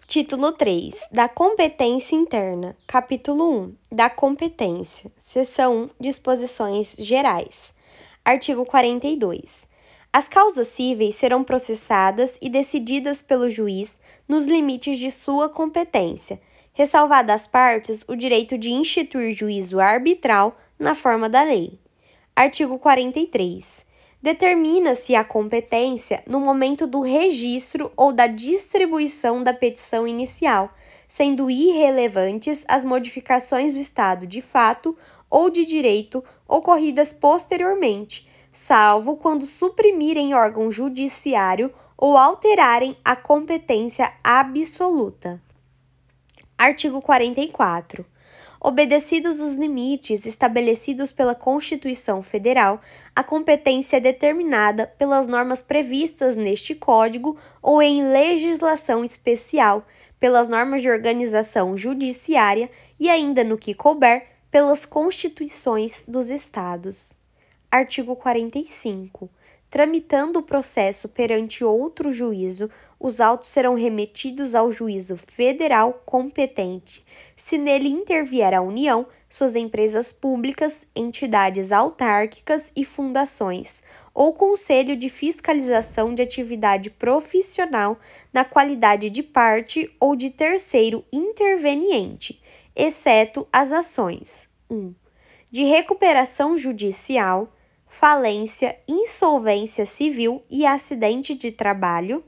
Título 3 da competência interna. Capítulo 1 da competência. Seção 1 Disposições gerais. Artigo 42. As causas cíveis serão processadas e decididas pelo juiz nos limites de sua competência, ressalvado às partes o direito de instituir juízo arbitral na forma da lei. Artigo 43. Determina-se a competência no momento do registro ou da distribuição da petição inicial, sendo irrelevantes as modificações do estado de fato ou de direito ocorridas posteriormente, salvo quando suprimirem órgão judiciário ou alterarem a competência absoluta. Artigo 44. Obedecidos os limites estabelecidos pela Constituição Federal, a competência é determinada pelas normas previstas neste Código ou em legislação especial, pelas normas de organização judiciária e, ainda no que couber, pelas constituições dos Estados. Artigo 45. Tramitando o processo perante outro juízo, os autos serão remetidos ao juízo federal competente, se nele intervier a União, suas empresas públicas, entidades autárquicas e fundações, ou Conselho de Fiscalização de Atividade Profissional na qualidade de parte ou de terceiro interveniente, exceto as ações 1. De recuperação judicial, falência, insolvência civil e acidente de trabalho.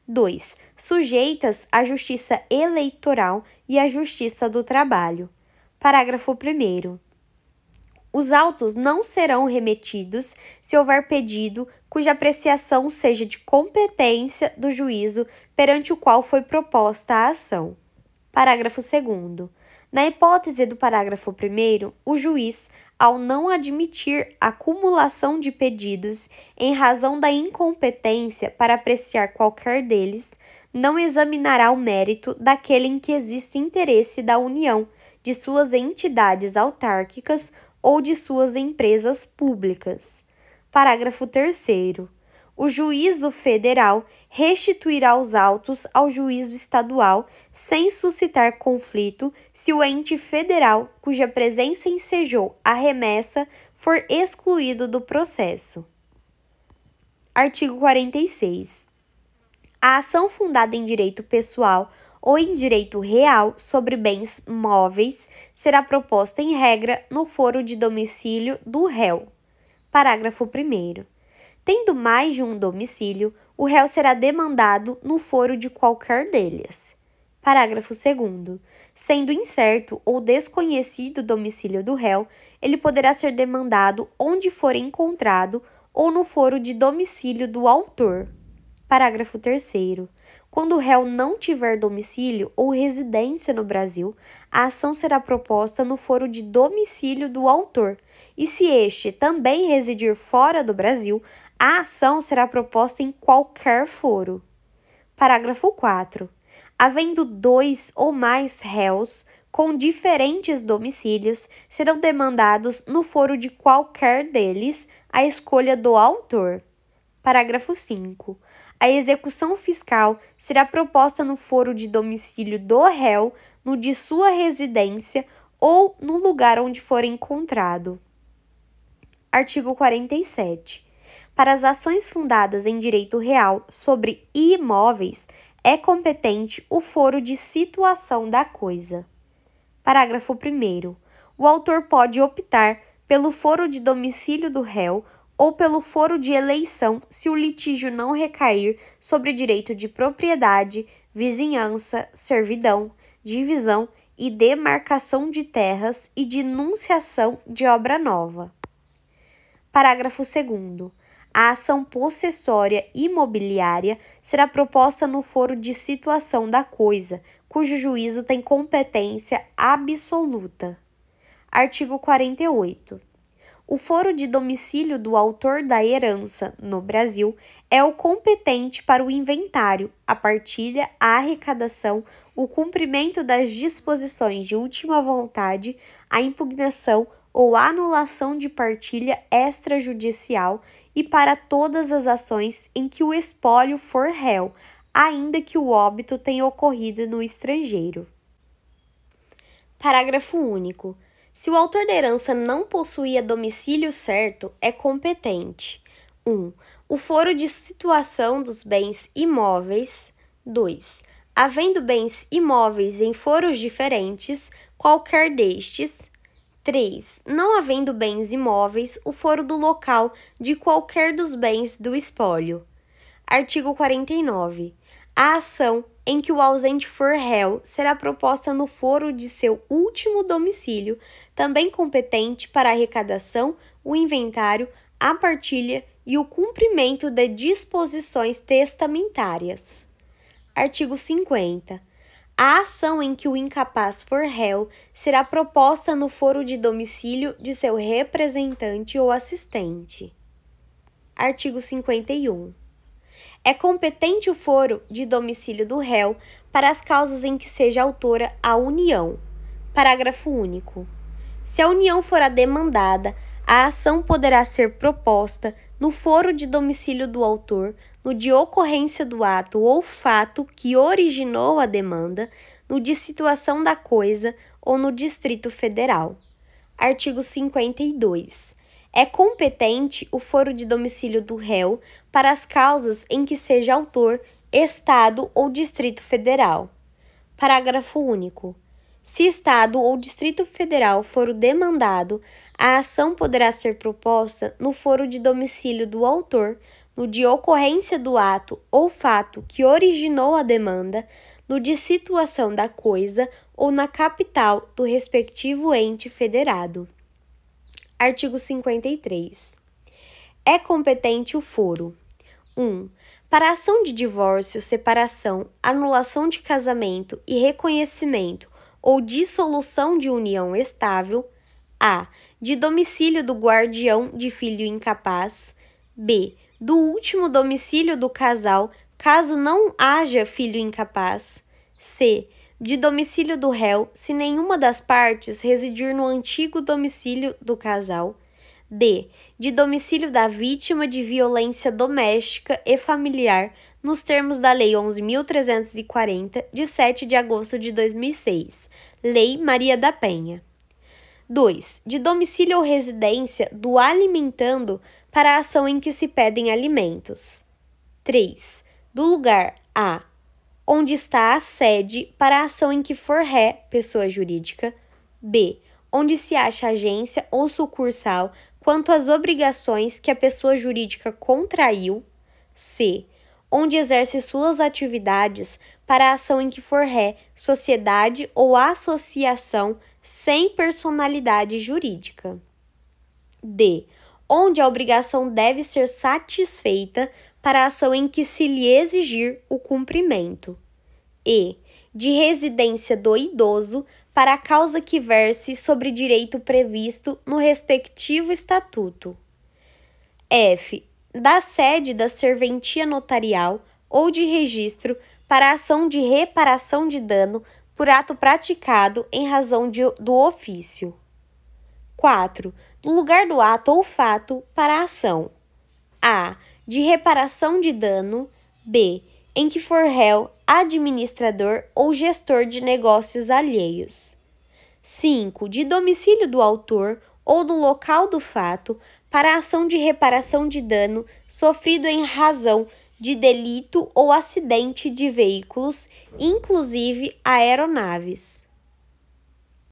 2. Sujeitas à Justiça Eleitoral e à Justiça do Trabalho. Parágrafo 1º. Os autos não serão remetidos se houver pedido cuja apreciação seja de competência do juízo perante o qual foi proposta a ação. Parágrafo 2º. Na hipótese do parágrafo 1º, o juiz, ao não admitir a acumulação de pedidos em razão da incompetência para apreciar qualquer deles, não examinará o mérito daquele em que existe interesse da União, de suas entidades autárquicas ou de suas empresas públicas. Parágrafo 3º. O juízo federal restituirá os autos ao juízo estadual sem suscitar conflito se o ente federal cuja presença ensejou a remessa for excluído do processo. Artigo 46. A ação fundada em direito pessoal ou em direito real sobre bens móveis será proposta em regra no foro de domicílio do réu. Parágrafo 1º. Tendo mais de um domicílio, o réu será demandado no foro de qualquer deles. Parágrafo 2º. Sendo incerto ou desconhecido o domicílio do réu, ele poderá ser demandado onde for encontrado ou no foro de domicílio do autor. Parágrafo 3º. Quando o réu não tiver domicílio ou residência no Brasil, a ação será proposta no foro de domicílio do autor, e se este também residir fora do Brasil, a ação será proposta em qualquer foro. Parágrafo 4. Havendo dois ou mais réus com diferentes domicílios, serão demandados no foro de qualquer deles à escolha do autor. Parágrafo 5. A execução fiscal será proposta no foro de domicílio do réu, no de sua residência ou no lugar onde for encontrado. Artigo 47. Para as ações fundadas em direito real sobre imóveis, é competente o foro de situação da coisa. Parágrafo 1º. O autor pode optar pelo foro de domicílio do réu ou pelo foro de eleição se o litígio não recair sobre direito de propriedade, vizinhança, servidão, divisão e demarcação de terras e de enunciação de obra nova. Parágrafo 2º. A ação possessória imobiliária será proposta no foro de situação da coisa, cujo juízo tem competência absoluta. Artigo 48. O foro de domicílio do autor da herança no Brasil é o competente para o inventário, a partilha, a arrecadação, o cumprimento das disposições de última vontade, a impugnação ou anulação de partilha extrajudicial e para todas as ações em que o espólio for réu, ainda que o óbito tenha ocorrido no estrangeiro. Parágrafo único. Se o autor da herança não possuía domicílio certo, é competente: 1. O foro de situação dos bens imóveis. 2. Havendo bens imóveis em foros diferentes, qualquer destes. 3. Não havendo bens imóveis, o foro do local de qualquer dos bens do espólio. Artigo 49. A ação em que o ausente for réu será proposta no foro de seu último domicílio, também competente para a arrecadação, o inventário, a partilha e o cumprimento de disposições testamentárias. Artigo 50. A ação em que o incapaz for réu será proposta no foro de domicílio de seu representante ou assistente. Artigo 51. É competente o foro de domicílio do réu para as causas em que seja autora a União. Parágrafo único. Se a União for a demandada, a ação poderá ser proposta no foro de domicílio do autor, no de ocorrência do ato ou fato que originou a demanda, no de situação da coisa ou no Distrito Federal. Artigo 52. É competente o foro de domicílio do réu para as causas em que seja autor, Estado ou Distrito Federal. Parágrafo único. Se Estado ou Distrito Federal for o demandado, a ação poderá ser proposta no foro de domicílio do autor, no de ocorrência do ato ou fato que originou a demanda, no de situação da coisa ou na capital do respectivo ente federado. Artigo 53. É competente o foro: 1. Para ação de divórcio, separação, anulação de casamento e reconhecimento ou dissolução de união estável. A. De domicílio do guardião de filho incapaz. B. Do último domicílio do casal, caso não haja filho incapaz. C. De domicílio do réu, se nenhuma das partes residir no antigo domicílio do casal. D. De domicílio da vítima de violência doméstica e familiar, nos termos da Lei 11.340, de 7 de agosto de 2006, Lei Maria da Penha. 2. De domicílio ou residência do alimentando para a ação em que se pedem alimentos. 3. Do lugar a. Onde está a sede para a ação em que for ré, pessoa jurídica. B. Onde se acha agência ou sucursal quanto às obrigações que a pessoa jurídica contraiu. C. Onde exerce suas atividades para a ação em que for ré, sociedade ou associação sem personalidade jurídica. D. Onde a obrigação deve ser satisfeita para a ação em que se lhe exigir o cumprimento. E. De residência do idoso para a causa que verse sobre direito previsto no respectivo estatuto. F. Da sede da serventia notarial ou de registro para a ação de reparação de dano por ato praticado em razão do ofício. 4. Do lugar do ato ou fato para a ação. A. De reparação de dano. B. Em que for réu, administrador ou gestor de negócios alheios. 5. De domicílio do autor ou do local do fato para a ação de reparação de dano sofrido em razão de delito ou acidente de veículos, inclusive aeronaves.